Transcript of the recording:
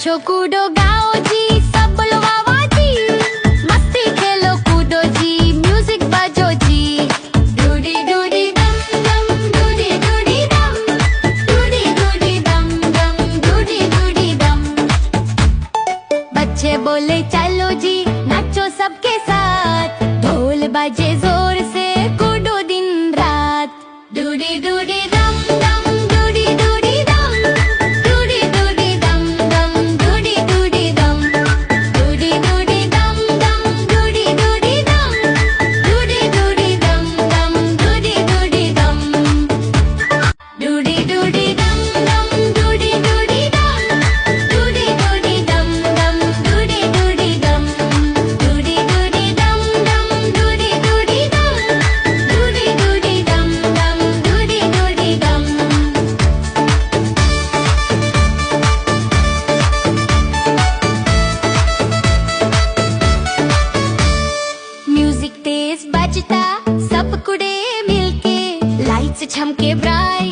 नाचो कूदो गाओ जी, सब बोलो वाह वाह जी। मस्ती खेलो कूदो जी, म्यूजिक बजो जी। डूडी डूडी दम दम, डूडी डूडी दम, डूडी डूडी दम दम, डूडी डूडी दम। बच्चे बोले चलो जी, नाचो सबके साथ। ढोल बजे जोर से, कूदो दिन रात। डूडी डूडी दम दम, डूडी डूडी दम, डूडी डूडी दम दम, डूडी डूडी दम। डूडी डूडी दम दम, डूडी डूडी दम, डूडी डूडी दम दम, डूडी डूडी दम। डूडी डूडी दम दम, डूडी डूडी दम, डूडी डूडी दम दम, डूडी डूडी दम। डूडी डूडी दम दम, डूडी डूडी दम, डूडी डूडी दम दम, डूडी डूडी दम। म्यूजिक तेज बजता, सब कुड़े मिलके। Lights छमके bright,